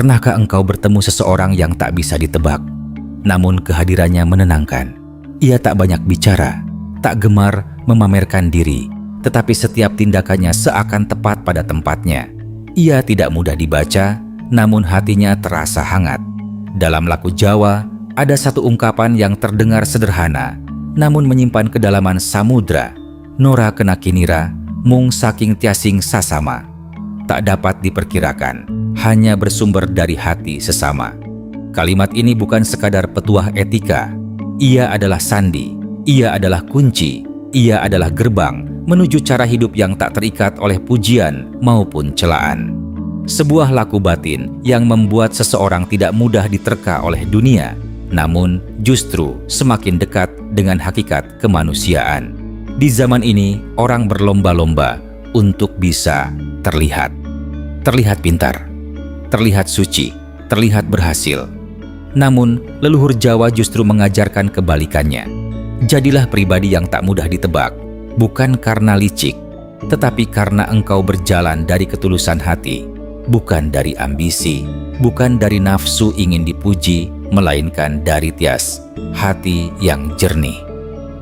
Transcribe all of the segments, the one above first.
Pernahkah engkau bertemu seseorang yang tak bisa ditebak, namun kehadirannya menenangkan? Ia tak banyak bicara, tak gemar memamerkan diri, tetapi setiap tindakannya seakan tepat pada tempatnya. Ia tidak mudah dibaca, namun hatinya terasa hangat. Dalam laku Jawa, ada satu ungkapan yang terdengar sederhana, namun menyimpan kedalaman samudra. Nora kena kinira, mung saking tiasing sasama. Tak dapat diperkirakan, hanya bersumber dari hati sesama. Kalimat ini bukan sekadar petuah etika. Ia adalah sandi, ia adalah kunci, ia adalah gerbang menuju cara hidup yang tak terikat oleh pujian maupun celaan. Sebuah laku batin yang membuat seseorang tidak mudah diterka oleh dunia, namun justru semakin dekat dengan hakikat kemanusiaan. Di zaman ini, orang berlomba-lomba untuk bisa terlihat. Terlihat pintar, terlihat suci, terlihat berhasil. Namun, leluhur Jawa justru mengajarkan kebalikannya. Jadilah pribadi yang tak mudah ditebak, bukan karena licik, tetapi karena engkau berjalan dari ketulusan hati, bukan dari ambisi, bukan dari nafsu ingin dipuji, melainkan dari tias hati yang jernih.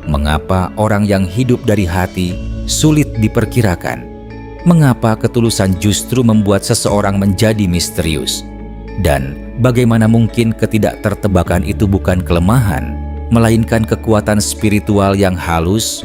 Mengapa orang yang hidup dari hati sulit diperkirakan? Mengapa ketulusan justru membuat seseorang menjadi misterius? Dan bagaimana mungkin ketidaktertebakan itu bukan kelemahan, melainkan kekuatan spiritual yang halus?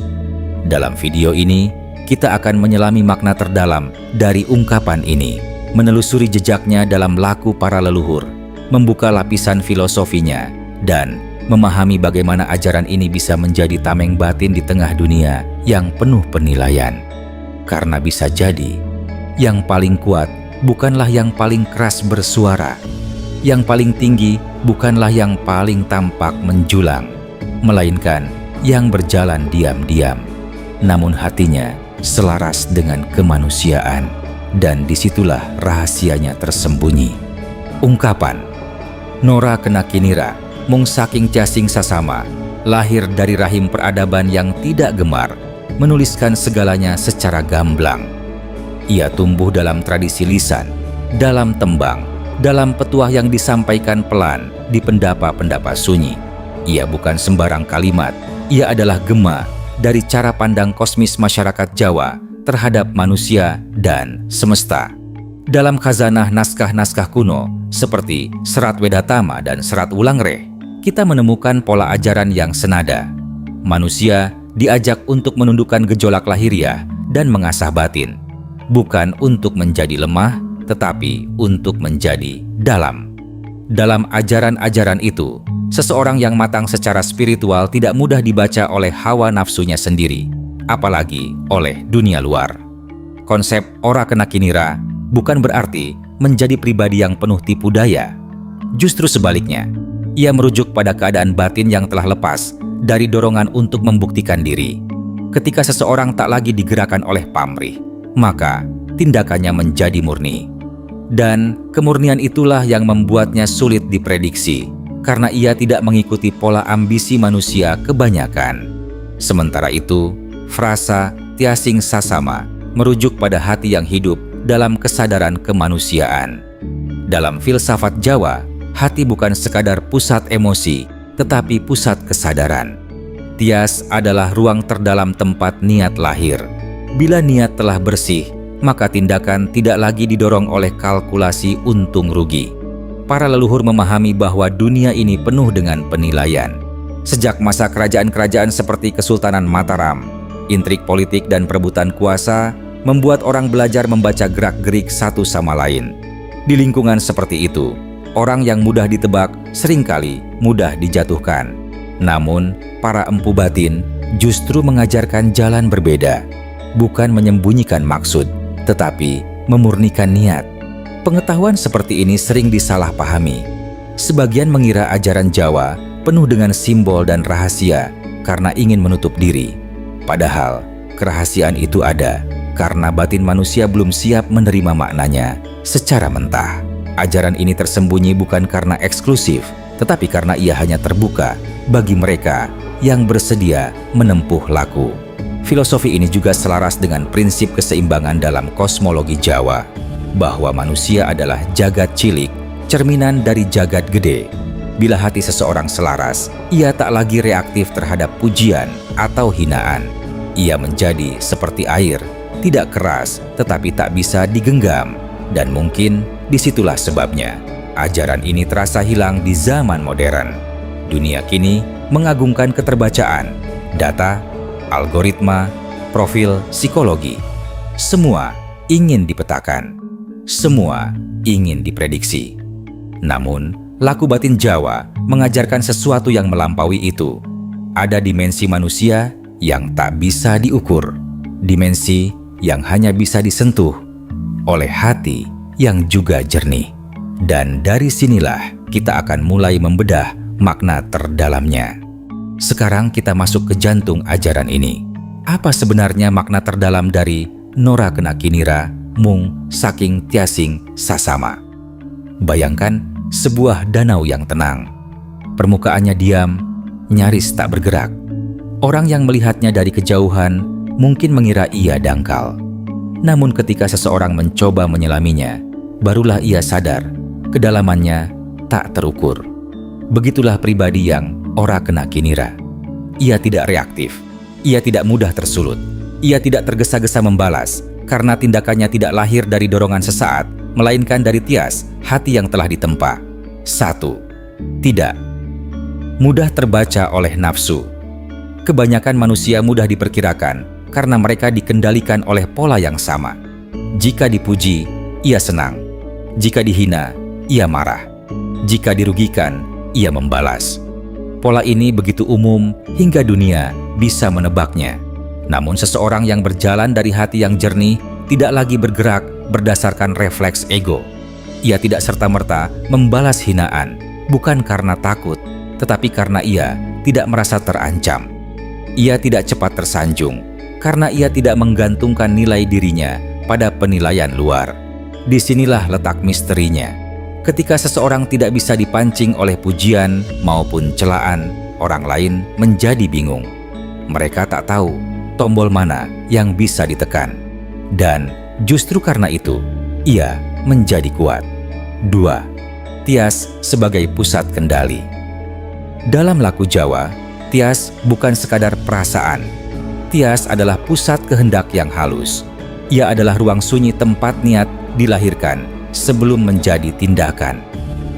Dalam video ini, kita akan menyelami makna terdalam dari ungkapan ini, menelusuri jejaknya dalam laku para leluhur, membuka lapisan filosofinya, dan memahami bagaimana ajaran ini bisa menjadi tameng batin di tengah dunia yang penuh penilaian. Karena bisa jadi, yang paling kuat bukanlah yang paling keras bersuara, yang paling tinggi bukanlah yang paling tampak menjulang, melainkan yang berjalan diam-diam, namun hatinya selaras dengan kemanusiaan, dan disitulah rahasianya tersembunyi. Ungkapan Nora kena kinira, mung saking tiasing sasama, lahir dari rahim peradaban yang tidak gemar menuliskan segalanya secara gamblang. Ia tumbuh dalam tradisi lisan, dalam tembang, dalam petuah yang disampaikan pelan di pendapa-pendapa sunyi. Ia bukan sembarang kalimat, ia adalah gema dari cara pandang kosmis masyarakat Jawa terhadap manusia dan semesta. Dalam khazanah naskah-naskah kuno seperti Serat Wedatama dan Serat Wulangreh, kita menemukan pola ajaran yang senada. Manusia diajak untuk menundukkan gejolak lahiriah dan mengasah batin, bukan untuk menjadi lemah, tetapi untuk menjadi dalam. Dalam ajaran-ajaran itu, seseorang yang matang secara spiritual tidak mudah dibaca oleh hawa nafsunya sendiri, apalagi oleh dunia luar. Konsep ora kena kinira bukan berarti menjadi pribadi yang penuh tipu daya. Justru sebaliknya, ia merujuk pada keadaan batin yang telah lepas dari dorongan untuk membuktikan diri. Ketika seseorang tak lagi digerakkan oleh pamrih, maka tindakannya menjadi murni. Dan kemurnian itulah yang membuatnya sulit diprediksi, karena ia tidak mengikuti pola ambisi manusia kebanyakan. Sementara itu, frasa tiasing sasama merujuk pada hati yang hidup dalam kesadaran kemanusiaan. Dalam filsafat Jawa, hati bukan sekadar pusat emosi, tetapi pusat kesadaran. Tias adalah ruang terdalam tempat niat lahir. Bila niat telah bersih, maka tindakan tidak lagi didorong oleh kalkulasi untung rugi. Para leluhur memahami bahwa dunia ini penuh dengan penilaian. Sejak masa kerajaan-kerajaan seperti Kesultanan Mataram, intrik politik dan perebutan kuasa membuat orang belajar membaca gerak-gerik satu sama lain. Di lingkungan seperti itu, orang yang mudah ditebak seringkali mudah dijatuhkan. Namun, para empu batin justru mengajarkan jalan berbeda, bukan menyembunyikan maksud, tetapi memurnikan niat. Pengetahuan seperti ini sering disalahpahami. Sebagian mengira ajaran Jawa penuh dengan simbol dan rahasia karena ingin menutup diri. Padahal, kerahasiaan itu ada karena batin manusia belum siap menerima maknanya secara mentah. Ajaran ini tersembunyi bukan karena eksklusif, tetapi karena ia hanya terbuka bagi mereka yang bersedia menempuh laku. Filosofi ini juga selaras dengan prinsip keseimbangan dalam kosmologi Jawa, bahwa manusia adalah jagat cilik, cerminan dari jagat gede. Bila hati seseorang selaras, ia tak lagi reaktif terhadap pujian atau hinaan. Ia menjadi seperti air, tidak keras tetapi tak bisa digenggam. Dan mungkin disitulah sebabnya ajaran ini terasa hilang di zaman modern. Dunia kini mengagungkan keterbacaan, data, algoritma, profil psikologi. Semua ingin dipetakan, semua ingin diprediksi. Namun, laku batin Jawa mengajarkan sesuatu yang melampaui itu. Ada dimensi manusia yang tak bisa diukur, dimensi yang hanya bisa disentuh oleh hati yang juga jernih. Dan dari sinilah kita akan mulai membedah makna terdalamnya. Sekarang kita masuk ke jantung ajaran ini. Apa sebenarnya makna terdalam dari Nora Kena Kinira, Mung Saking Tiasing Sasama? Bayangkan sebuah danau yang tenang. Permukaannya diam, nyaris tak bergerak. Orang yang melihatnya dari kejauhan mungkin mengira ia dangkal. Namun ketika seseorang mencoba menyelaminya, barulah ia sadar kedalamannya tak terukur. Begitulah pribadi yang Ora Kena Kinira. Ia tidak reaktif, ia tidak mudah tersulut, ia tidak tergesa-gesa membalas karena tindakannya tidak lahir dari dorongan sesaat, melainkan dari tias hati yang telah ditempa. 1. Tidak mudah terbaca oleh nafsu. Kebanyakan manusia mudah diperkirakan karena mereka dikendalikan oleh pola yang sama. Jika dipuji, ia senang. Jika dihina, ia marah. Jika dirugikan, ia membalas. Pola ini begitu umum hingga dunia bisa menebaknya. Namun seseorang yang berjalan dari hati yang jernih tidak lagi bergerak berdasarkan refleks ego. Ia tidak serta-merta membalas hinaan, bukan karena takut, tetapi karena ia tidak merasa terancam. Ia tidak cepat tersanjung, karena ia tidak menggantungkan nilai dirinya pada penilaian luar. Disinilah letak misterinya. Ketika seseorang tidak bisa dipancing oleh pujian maupun celaan, orang lain menjadi bingung. Mereka tak tahu tombol mana yang bisa ditekan. Dan justru karena itu, ia menjadi kuat. 2. Tias sebagai pusat kendali. Dalam laku Jawa, tias bukan sekadar perasaan. Tias adalah pusat kehendak yang halus. Ia adalah ruang sunyi tempat niat dilahirkan sebelum menjadi tindakan.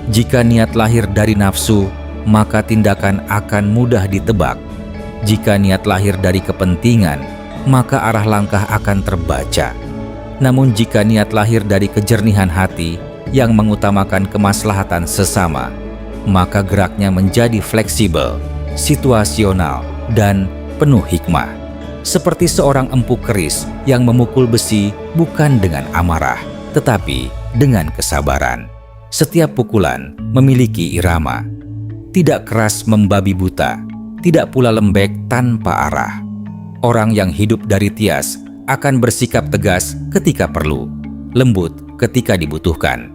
Jika niat lahir dari nafsu, maka tindakan akan mudah ditebak. Jika niat lahir dari kepentingan, maka arah langkah akan terbaca. Namun jika niat lahir dari kejernihan hati yang mengutamakan kemaslahatan sesama, maka geraknya menjadi fleksibel, situasional, dan penuh hikmah. Seperti seorang empu keris yang memukul besi bukan dengan amarah, tetapi dengan kesabaran. Setiap pukulan memiliki irama. Tidak keras membabi buta, tidak pula lembek tanpa arah. Orang yang hidup dari tias akan bersikap tegas ketika perlu, lembut ketika dibutuhkan.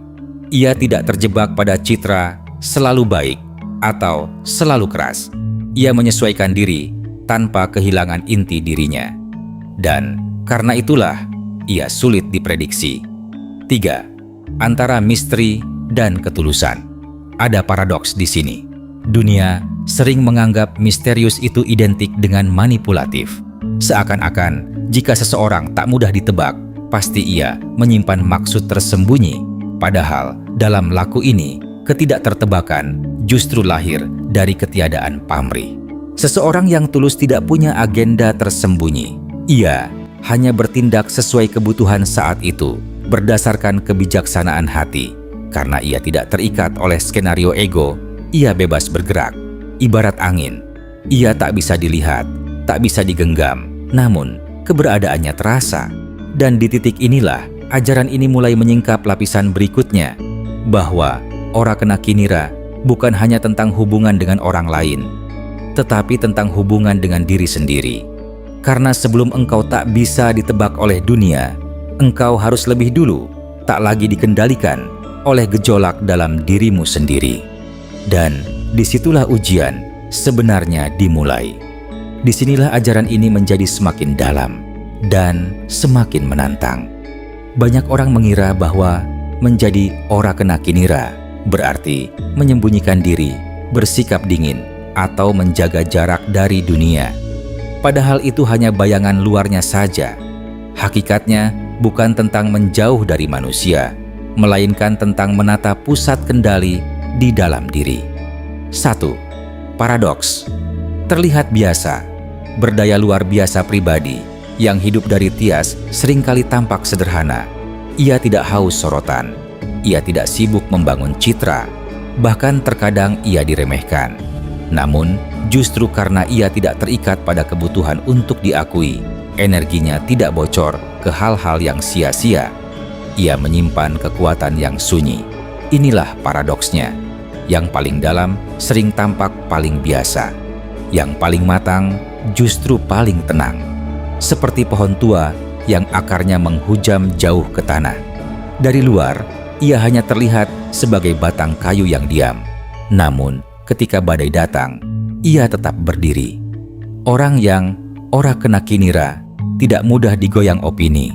Ia tidak terjebak pada citra selalu baik atau selalu keras. Ia menyesuaikan diri tanpa kehilangan inti dirinya. Dan karena itulah ia sulit diprediksi. 3. Antara misteri dan ketulusan. Ada paradoks di sini. Dunia sering menganggap misterius itu identik dengan manipulatif. Seakan-akan jika seseorang tak mudah ditebak, pasti ia menyimpan maksud tersembunyi. Padahal dalam laku ini, ketidaktertebakan justru lahir dari ketiadaan pamrih. Seseorang yang tulus tidak punya agenda tersembunyi. Ia hanya bertindak sesuai kebutuhan saat itu, berdasarkan kebijaksanaan hati. Karena ia tidak terikat oleh skenario ego, ia bebas bergerak. Ibarat angin, ia tak bisa dilihat, tak bisa digenggam, namun keberadaannya terasa. Dan di titik inilah ajaran ini mulai menyingkap lapisan berikutnya, bahwa Ora Kena Kinira bukan hanya tentang hubungan dengan orang lain, tetapi tentang hubungan dengan diri sendiri. Karena sebelum engkau tak bisa ditebak oleh dunia, engkau harus lebih dulu tak lagi dikendalikan oleh gejolak dalam dirimu sendiri. Dan disitulah ujian sebenarnya dimulai. Disinilah ajaran ini menjadi semakin dalam dan semakin menantang. Banyak orang mengira bahwa menjadi Ora Kena Kinira berarti menyembunyikan diri, bersikap dingin, atau menjaga jarak dari dunia. Padahal itu hanya bayangan luarnya saja. Hakikatnya bukan tentang menjauh dari manusia, melainkan tentang menata pusat kendali di dalam diri. 1. Paradoks. Terlihat biasa, berdaya luar biasa pribadi yang hidup dari tias seringkali tampak sederhana. Ia tidak haus sorotan, ia tidak sibuk membangun citra, bahkan terkadang ia diremehkan. Namun, justru karena ia tidak terikat pada kebutuhan untuk diakui, energinya tidak bocor ke hal-hal yang sia-sia. Ia menyimpan kekuatan yang sunyi. Inilah paradoksnya. Yang paling dalam sering tampak paling biasa. Yang paling matang justru paling tenang. Seperti pohon tua yang akarnya menghujam jauh ke tanah. Dari luar, ia hanya terlihat sebagai batang kayu yang diam. Namun, ketika badai datang, ia tetap berdiri. Orang yang ora kena kinira tidak mudah digoyang opini.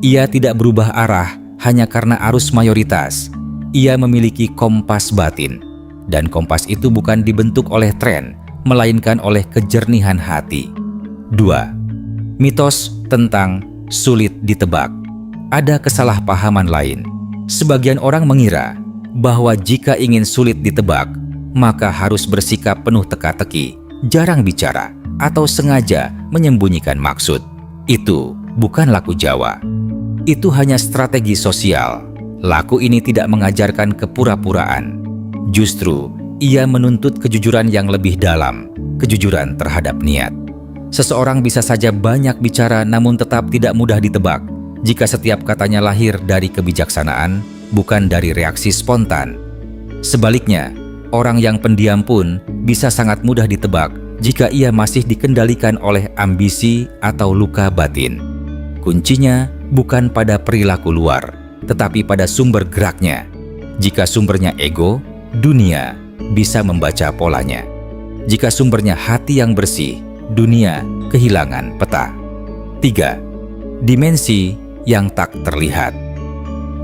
Ia tidak berubah arah hanya karena arus mayoritas. Ia memiliki kompas batin, dan kompas itu bukan dibentuk oleh tren, melainkan oleh kejernihan hati. 2. Mitos tentang sulit ditebak. Ada kesalahpahaman lain. Sebagian orang mengira bahwa jika ingin sulit ditebak, maka harus bersikap penuh teka-teki, jarang bicara, atau sengaja menyembunyikan maksud. Itu bukan laku Jawa. Itu hanya strategi sosial. Laku ini tidak mengajarkan kepura-puraan. Justru, ia menuntut kejujuran yang lebih dalam, kejujuran terhadap niat. Seseorang bisa saja banyak bicara namun tetap tidak mudah ditebak jika setiap katanya lahir dari kebijaksanaan, bukan dari reaksi spontan. Sebaliknya, orang yang pendiam pun bisa sangat mudah ditebak jika ia masih dikendalikan oleh ambisi atau luka batin. Kuncinya bukan pada perilaku luar, tetapi pada sumber geraknya. Jika sumbernya ego, dunia bisa membaca polanya. Jika sumbernya hati yang bersih, dunia kehilangan peta. 3. Dimensi yang tak terlihat.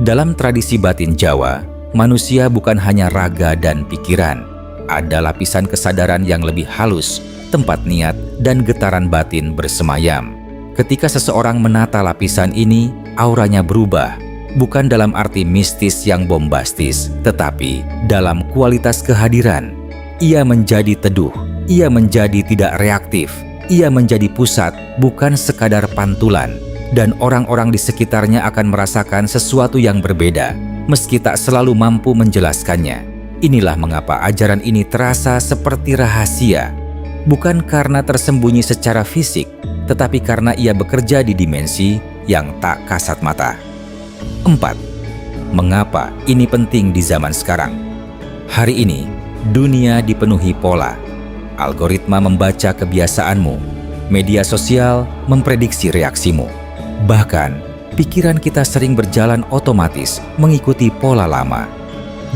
Dalam tradisi batin Jawa, manusia bukan hanya raga dan pikiran. Ada lapisan kesadaran yang lebih halus, tempat niat dan getaran batin bersemayam. Ketika seseorang menata lapisan ini, auranya berubah. Bukan dalam arti mistis yang bombastis, tetapi dalam kualitas kehadiran. Ia menjadi teduh, ia menjadi tidak reaktif, ia menjadi pusat, bukan sekadar pantulan. Dan orang-orang di sekitarnya akan merasakan sesuatu yang berbeda, meski tak selalu mampu menjelaskannya. Inilah mengapa ajaran ini terasa seperti rahasia. Bukan karena tersembunyi secara fisik, tetapi karena ia bekerja di dimensi yang tak kasat mata. 4. Mengapa ini penting di zaman sekarang? Hari ini, dunia dipenuhi pola. Algoritma membaca kebiasaanmu. Media sosial memprediksi reaksimu. Bahkan, pikiran kita sering berjalan otomatis mengikuti pola lama.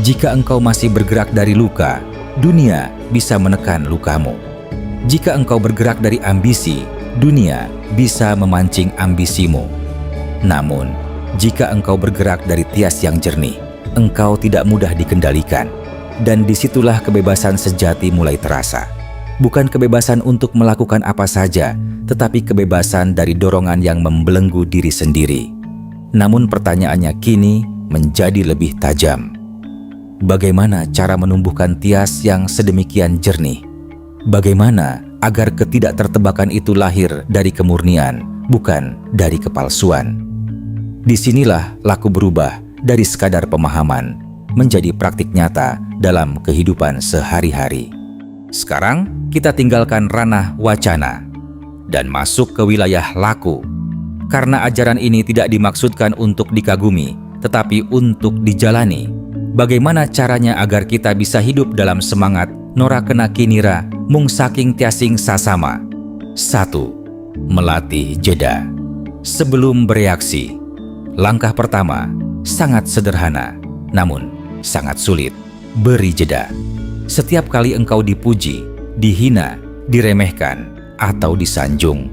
Jika engkau masih bergerak dari luka, dunia bisa menekan lukamu. Jika engkau bergerak dari ambisi, dunia bisa memancing ambisimu. Namun, jika engkau bergerak dari tias yang jernih, engkau tidak mudah dikendalikan. Dan disitulah kebebasan sejati mulai terasa. Bukan kebebasan untuk melakukan apa saja, tetapi kebebasan dari dorongan yang membelenggu diri sendiri. Namun pertanyaannya kini menjadi lebih tajam. Bagaimana cara menumbuhkan tias yang sedemikian jernih? Bagaimana agar ketidaktertebakan itu lahir dari kemurnian, bukan dari kepalsuan? Disinilah laku berubah dari sekadar pemahaman menjadi praktik nyata dalam kehidupan sehari-hari. Sekarang kita tinggalkan ranah wacana dan masuk ke wilayah laku. Karena ajaran ini tidak dimaksudkan untuk dikagumi, tetapi untuk dijalani. Bagaimana caranya agar kita bisa hidup dalam semangat nora kena kinira mung saking tiasing sasama? 1. Melatih jeda. Sebelum bereaksi. Langkah pertama sangat sederhana, namun sangat sulit. Beri jeda. Setiap kali engkau dipuji, dihina, diremehkan, atau disanjung,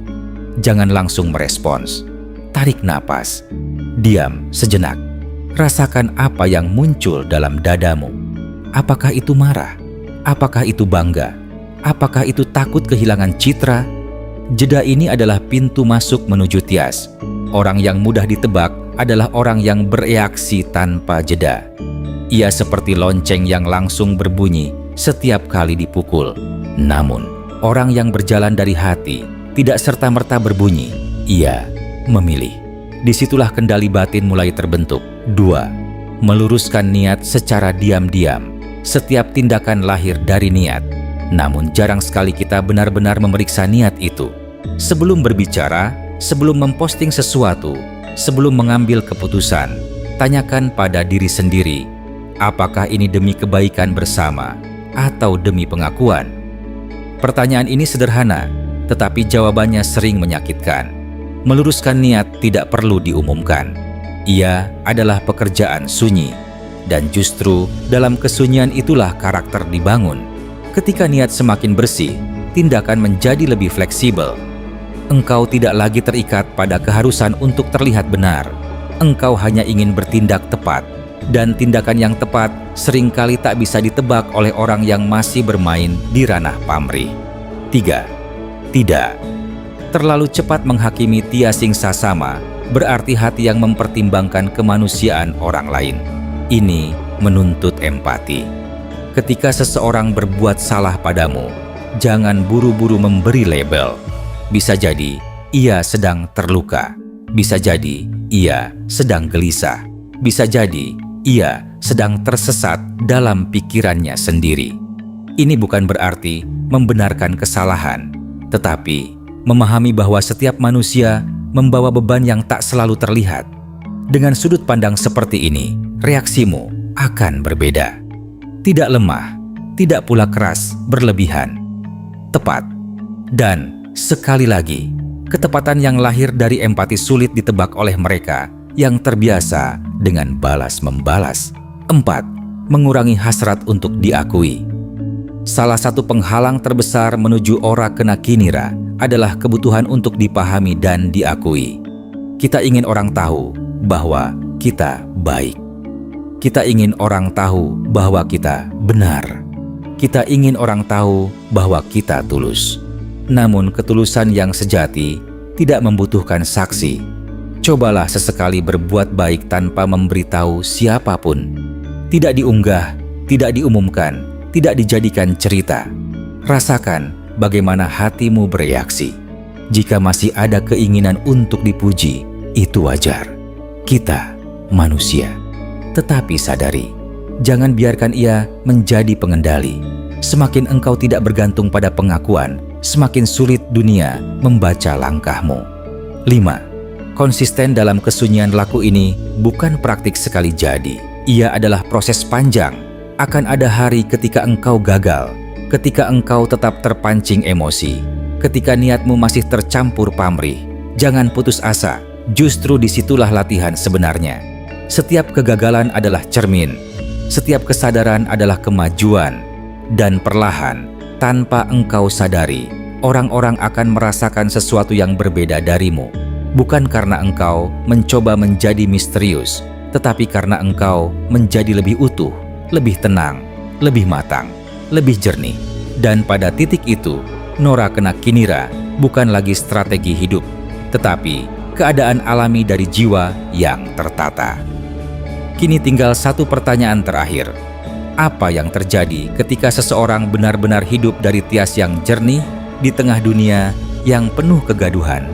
jangan langsung merespons. Tarik napas, diam sejenak, rasakan apa yang muncul dalam dadamu. Apakah itu marah? Apakah itu bangga? Apakah itu takut kehilangan citra? Jeda ini adalah pintu masuk menuju Tias. Orang yang mudah ditebak adalah orang yang bereaksi tanpa jeda. Ia seperti lonceng yang langsung berbunyi setiap kali dipukul. Namun, orang yang berjalan dari hati tidak serta-merta berbunyi. Ia memilih. Disitulah kendali batin mulai terbentuk. 2. Meluruskan niat secara diam-diam. Setiap tindakan lahir dari niat. Namun jarang sekali kita benar-benar memeriksa niat itu. Sebelum berbicara, sebelum memposting sesuatu, sebelum mengambil keputusan, tanyakan pada diri sendiri, apakah ini demi kebaikan bersama atau demi pengakuan? Pertanyaan ini sederhana, tetapi jawabannya sering menyakitkan. Meluruskan niat tidak perlu diumumkan. Ia adalah pekerjaan sunyi, dan justru dalam kesunyian itulah karakter dibangun. Ketika niat semakin bersih, tindakan menjadi lebih fleksibel. Engkau tidak lagi terikat pada keharusan untuk terlihat benar. Engkau hanya ingin bertindak tepat, dan tindakan yang tepat seringkali tak bisa ditebak oleh orang yang masih bermain di ranah pamrih. 3. Tidak. Terlalu cepat menghakimi tiasing sasama berarti hati yang mempertimbangkan kemanusiaan orang lain. Ini menuntut empati. Ketika seseorang berbuat salah padamu, jangan buru-buru memberi label. Bisa jadi ia sedang terluka. Bisa jadi ia sedang gelisah. Bisa jadi ia sedang tersesat dalam pikirannya sendiri. Ini bukan berarti membenarkan kesalahan, tetapi memahami bahwa setiap manusia membawa beban yang tak selalu terlihat. Dengan sudut pandang seperti ini, reaksimu akan berbeda. Tidak lemah, tidak pula keras berlebihan. Tepat. Dan sekali lagi, ketepatan yang lahir dari empati sulit ditebak oleh mereka yang terbiasa dengan balas-membalas. 4. Mengurangi hasrat untuk diakui. Salah satu penghalang terbesar menuju ora kena kinira adalah kebutuhan untuk dipahami dan diakui. Kita ingin orang tahu bahwa kita baik. Kita ingin orang tahu bahwa kita benar. Kita ingin orang tahu bahwa kita tulus. Namun ketulusan yang sejati tidak membutuhkan saksi. Cobalah sesekali berbuat baik tanpa memberitahu siapapun. Tidak diunggah, tidak diumumkan, tidak dijadikan cerita. Rasakan bagaimana hatimu bereaksi. Jika masih ada keinginan untuk dipuji, itu wajar. Kita manusia. Tetapi sadari, jangan biarkan ia menjadi pengendali. Semakin engkau tidak bergantung pada pengakuan, semakin sulit dunia membaca langkahmu. 5. Konsisten dalam kesunyian laku ini bukan praktik sekali jadi. Ia adalah proses panjang. Akan ada hari ketika engkau gagal, ketika engkau tetap terpancing emosi, ketika niatmu masih tercampur pamrih. Jangan putus asa, justru disitulah latihan sebenarnya. Setiap kegagalan adalah cermin, setiap kesadaran adalah kemajuan, dan perlahan, tanpa engkau sadari, orang-orang akan merasakan sesuatu yang berbeda darimu. Bukan karena engkau mencoba menjadi misterius, tetapi karena engkau menjadi lebih utuh, lebih tenang, lebih matang, lebih jernih. Dan pada titik itu, Nora Kena Kinira bukan lagi strategi hidup, tetapi keadaan alami dari jiwa yang tertata. Kini tinggal satu pertanyaan terakhir. Apa yang terjadi ketika seseorang benar-benar hidup dari tias yang jernih di tengah dunia yang penuh kegaduhan?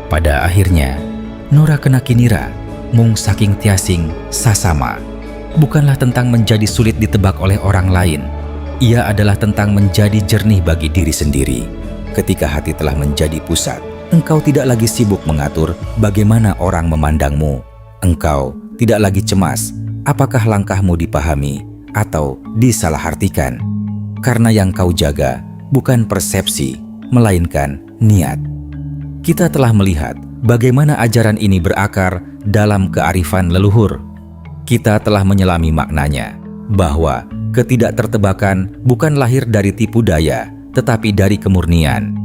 Pada akhirnya, Nora Kena Kinira, mung saking tiasing sasama, bukanlah tentang menjadi sulit ditebak oleh orang lain. Ia adalah tentang menjadi jernih bagi diri sendiri. Ketika hati telah menjadi pusat, engkau tidak lagi sibuk mengatur bagaimana orang memandangmu. Engkau tidak lagi cemas apakah langkahmu dipahami atau disalahartikan. Karena yang kau jaga bukan persepsi, melainkan niat. Kita telah melihat bagaimana ajaran ini berakar dalam kearifan leluhur. Kita telah menyelami maknanya, bahwa ketidaktertebakan bukan lahir dari tipu daya, tetapi dari kemurnian.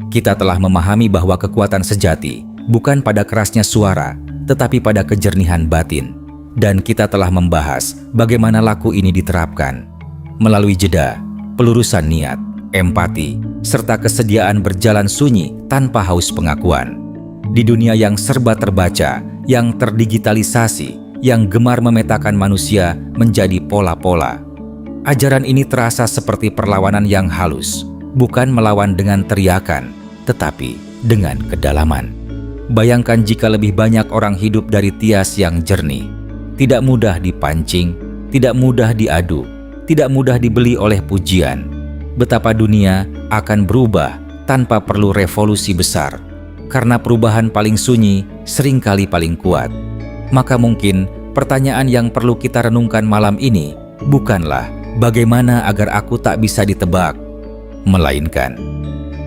Kita telah memahami bahwa kekuatan sejati bukan pada kerasnya suara, tetapi pada kejernihan batin. Dan kita telah membahas bagaimana laku ini diterapkan melalui jeda, pelurusan niat, empati, serta kesediaan berjalan sunyi tanpa haus pengakuan. Di dunia yang serba terbaca, yang terdigitalisasi, yang gemar memetakan manusia menjadi pola-pola, ajaran ini terasa seperti perlawanan yang halus, bukan melawan dengan teriakan, tetapi dengan kedalaman. Bayangkan jika lebih banyak orang hidup dari tias yang jernih, tidak mudah dipancing, tidak mudah diadu, tidak mudah dibeli oleh pujian. Betapa dunia akan berubah tanpa perlu revolusi besar, karena perubahan paling sunyi seringkali paling kuat. Maka mungkin pertanyaan yang perlu kita renungkan malam ini bukanlah bagaimana agar aku tak bisa ditebak, melainkan,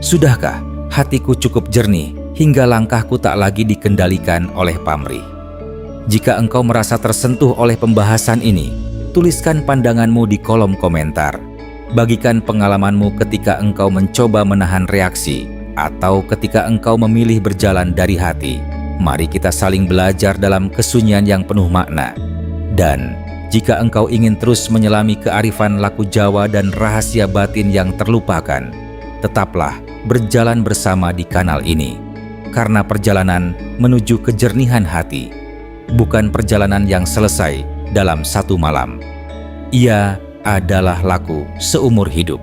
sudahkah hatiku cukup jernih hingga langkahku tak lagi dikendalikan oleh pamrih? Jika engkau merasa tersentuh oleh pembahasan ini, tuliskan pandanganmu di kolom komentar. Bagikan pengalamanmu ketika engkau mencoba menahan reaksi atau ketika engkau memilih berjalan dari hati. Mari kita saling belajar dalam kesunyian yang penuh makna. Dan jika engkau ingin terus menyelami kearifan laku Jawa dan rahasia batin yang terlupakan, tetaplah berjalan bersama di kanal ini. Karena perjalanan menuju kejernihan hati bukan perjalanan yang selesai dalam satu malam. Ia adalah laku seumur hidup.